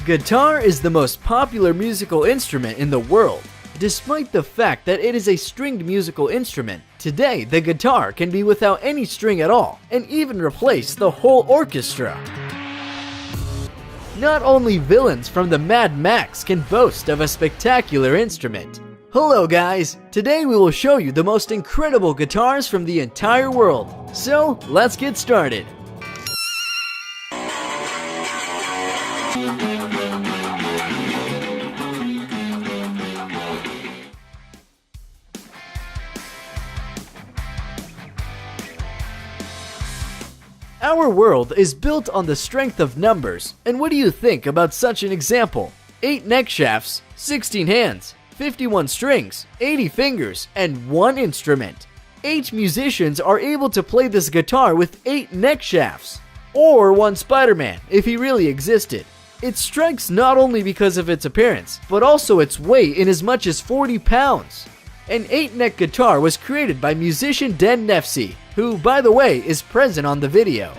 Guitar is the most popular musical instrument in the world. Despite the fact that it is a stringed musical instrument, today the guitar can be without any string at all, and even replace the whole orchestra. Not only villains from the Mad Max can boast of a spectacular instrument. Hello guys, today we will show you the most incredible guitars from the entire world. So, let's get started. Our world is built on the strength of numbers, and what do you think about such an example? 8 neck shafts, 16 hands, 51 strings, 80 fingers, and 1 instrument. 8 musicians are able to play this guitar with 8 neck shafts. Or 1 Spider-Man, if he really existed. It strikes not only because of its appearance, but also its weight in as much as 40 pounds. An 8-neck guitar was created by musician Den Nefsi, who, by the way, is present on the video.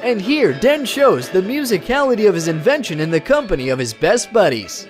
And here, Den shows the musicality of his invention in the company of his best buddies.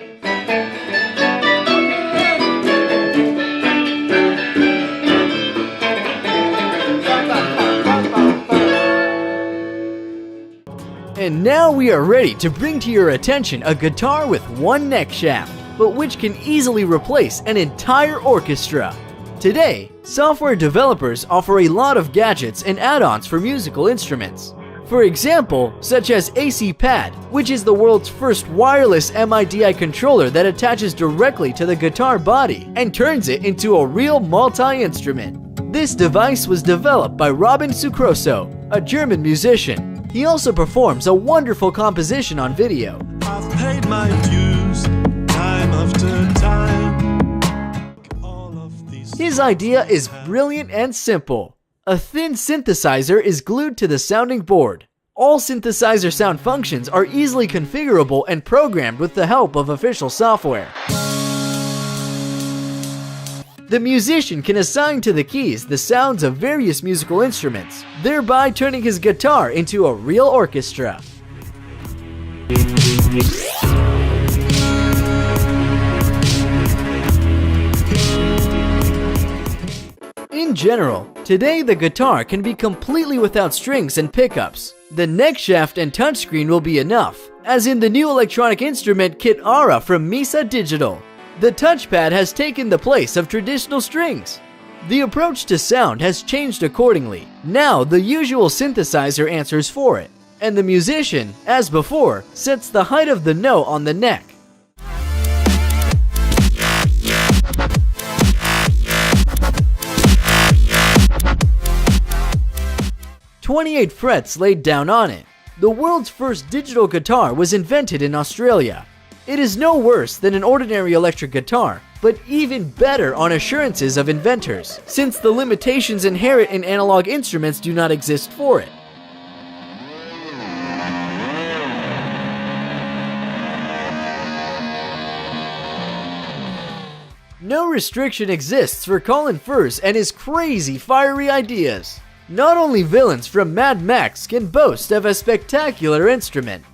And now we are ready to bring to your attention a guitar with 1 neck shaft, but which can easily replace an entire orchestra. Today, software developers offer a lot of gadgets and add-ons for musical instruments. For example, such as AC Pad, which is the world's first wireless MIDI controller that attaches directly to the guitar body and turns it into a real multi-instrument. This device was developed by RobinSukroso, a German musician. He also performs a wonderful composition on video. I've paid my dues, time after time. His idea is brilliant and simple. A thin synthesizer is glued to the sounding board. All synthesizer sound functions are easily configurable and programmed with the help of official software. The musician can assign to the keys the sounds of various musical instruments, thereby turning his guitar into a real orchestra. In general, today the guitar can be completely without strings and pickups. The neck shaft and touchscreen will be enough, as in the new electronic instrument kit Ara from misadigital. The touchpad has taken the place of traditional strings. The approach to sound has changed accordingly. Now the usual synthesizer answers for it, and the musician, as before, sets the height of the note on the neck. "28 frets laid down on it." The world's first digital guitar was invented in Australia. It is no worse than an ordinary electric guitar, but even better on assurances of inventors, since the limitations inherent in analog instruments do not exist for it. No restriction exists for Colin Furz and his crazy, fiery ideas. Not only villains from Mad Max can boast of a spectacular instrument.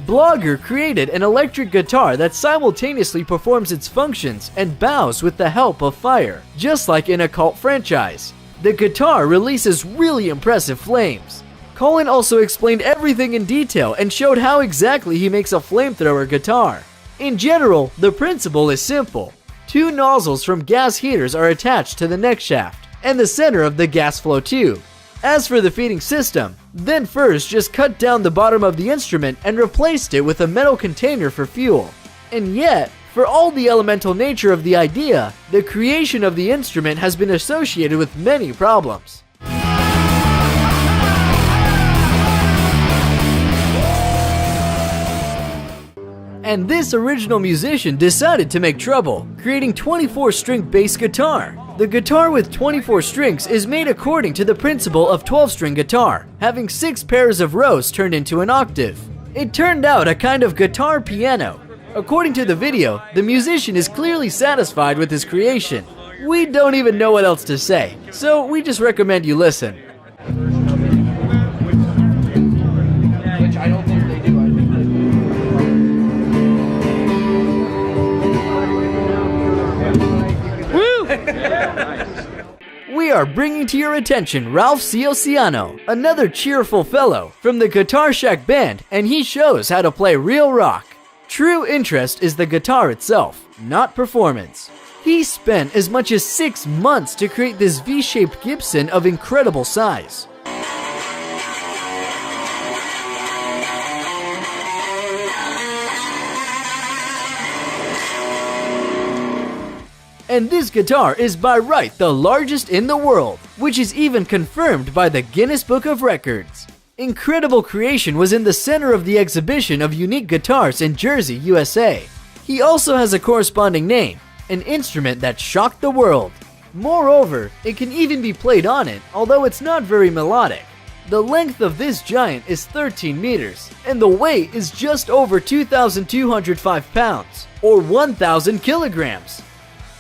Blogger created an electric guitar that simultaneously performs its functions and bows with the help of fire, just like in a cult franchise. The guitar releases really impressive flames. Colin also explained everything in detail and showed how exactly he makes a flamethrower guitar. In general, the principle is simple. 2 nozzles from gas heaters are attached to the neck shaft and the center of the gas flow tube. As for the feeding system, then Furz just cut down the bottom of the instrument and replaced it with a metal container for fuel. And yet, for all the elemental nature of the idea, the creation of the instrument has been associated with many problems. And this original musician decided to make trouble, creating 24-string bass guitar. The guitar with 24 strings is made according to the principle of 12-string guitar, having 6 pairs of rows turned into an octave. It turned out a kind of guitar piano. According to the video, the musician is clearly satisfied with his creation. We don't even know what else to say, so we just recommend you listen. Which I don't think they do. I think they We are bringing to your attention Ralph Ciociano, another cheerful fellow from the Guitar Shack band, and he shows how to play real rock. True interest is the guitar itself, not performance. He spent as much as 6 months to create this V-shaped Gibson of incredible size. And this guitar is by right the largest in the world, which is even confirmed by the Guinness Book of Records. Incredible creation was in the center of the exhibition of unique guitars in Jersey, USA. He also has a corresponding name, an instrument that shocked the world. Moreover, it can even be played on it, although it's not very melodic. The length of this giant is 13 meters, and the weight is just over 2,205 pounds, or 1,000 kilograms.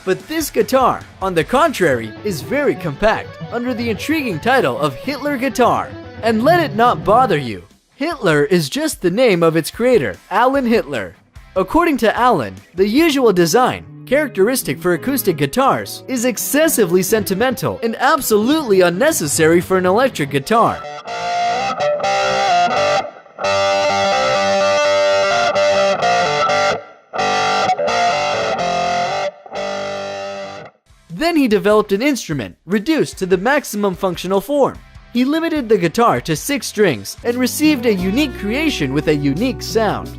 But this guitar, on the contrary, is very compact, under the intriguing title of Gittler guitar. And let it not bother you, Gittler is just the name of its creator, Alan Gittler. According to Alan, the usual design, characteristic for acoustic guitars, is excessively sentimental and absolutely unnecessary for an electric guitar. Then he developed an instrument, reduced to the maximum functional form. He limited the guitar to 6 strings and received a unique creation with a unique sound.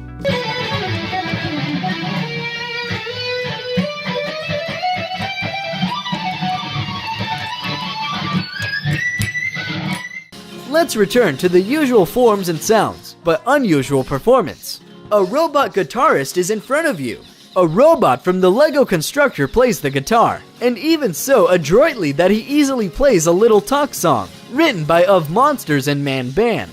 Let's return to the usual forms and sounds, but unusual performance. A robot guitarist is in front of you. A robot from the Lego constructor plays the guitar, and even so adroitly that he easily plays a little talk song, written by Of Monsters and Man Band.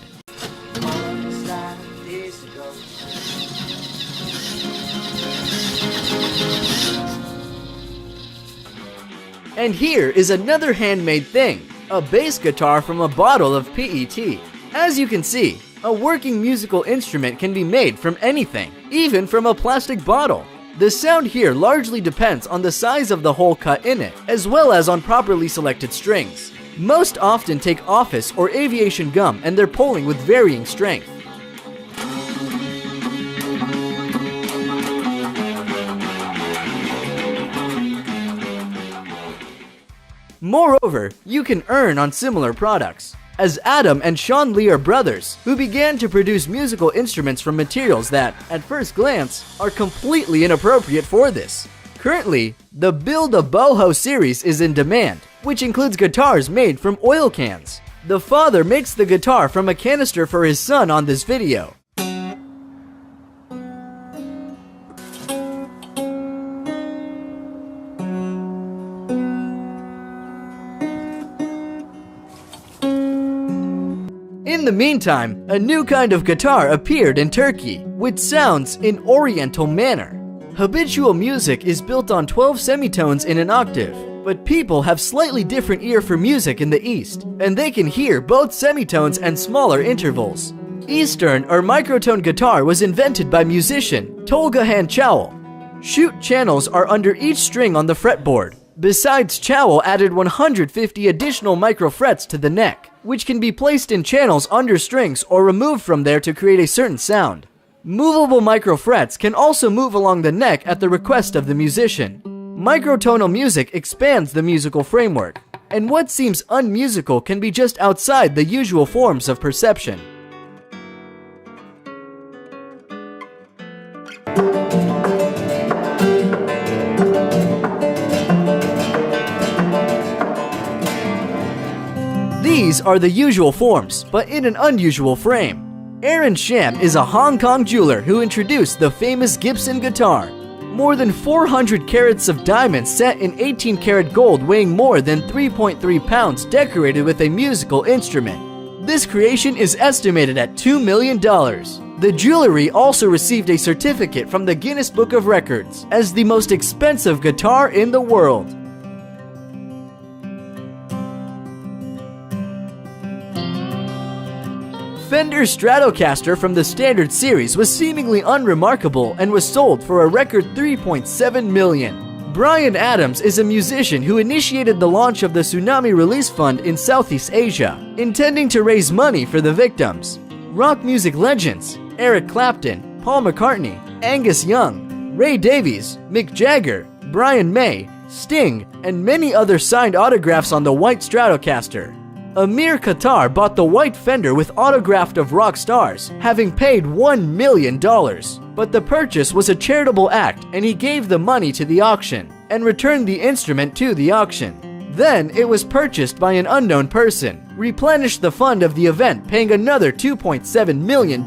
And here is another handmade thing, a bass guitar from a bottle of PET. As you can see, a working musical instrument can be made from anything, even from a plastic bottle. The sound here largely depends on the size of the hole cut in it, as well as on properly selected strings. Most often take office or aviation gum and they're pulling with varying strength. Moreover, you can earn on similar products, as Adam and Sean Lee are brothers who began to produce musical instruments from materials that, at first glance, are completely inappropriate for this. Currently, the Build a Boho series is in demand, which includes guitars made from oil cans. The father makes the guitar from a canister for his son on this video. In the meantime, a new kind of guitar appeared in Turkey, which sounds in Oriental manner. Habitual music is built on 12 semitones in an octave, but people have slightly different ear for music in the East, and they can hear both semitones and smaller intervals. Eastern or microtone guitar was invented by musician Tolga Han Chowell. Shoot channels are under each string on the fretboard. Besides, Chowell added 150 additional microfrets to the neck, which can be placed in channels under strings or removed from there to create a certain sound. Movable microfrets can also move along the neck at the request of the musician. Microtonal music expands the musical framework, and what seems unmusical can be just outside the usual forms of perception. These are the usual forms, but in an unusual frame. Aaron Sham is a Hong Kong jeweler who introduced the famous Gibson guitar. More than 400 carats of diamonds set in 18-karat gold weighing more than 3.3 pounds decorated with a musical instrument. This creation is estimated at $2 million. The jewelry also received a certificate from the Guinness Book of Records as the most expensive guitar in the world. Fender Stratocaster from the Standard Series was seemingly unremarkable and was sold for a record $3.7 million. Bryan Adams is a musician who initiated the launch of the Tsunami Release Fund in Southeast Asia, intending to raise money for the victims. Rock music legends Eric Clapton, Paul McCartney, Angus Young, Ray Davies, Mick Jagger, Brian May, Sting, and many others signed autographs on the white Stratocaster. Amir Khattar bought the white Fender with autograph of rock stars, having paid $1 million. But the purchase was a charitable act and he gave the money to the auction and returned the instrument to the auction. Then it was purchased by an unknown person, replenished the fund of the event, paying another $2.7 million.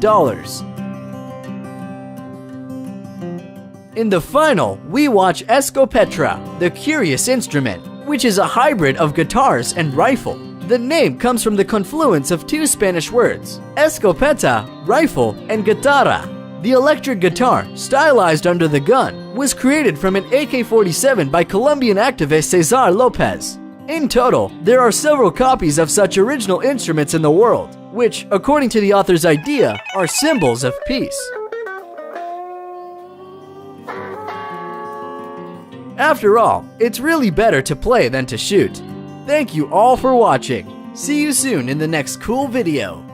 In the final, we watch Escopetra, the curious instrument, which is a hybrid of guitars and rifle. The name comes from the confluence of two Spanish words, escopeta, rifle, and guitarra. The electric guitar, stylized under the gun, was created from an AK-47 by Colombian activist Cesar Lopez. In total, there are several copies of such original instruments in the world, which, according to the author's idea, are symbols of peace. After all, it's really better to play than to shoot. Thank you all for watching. See you soon in the next cool video.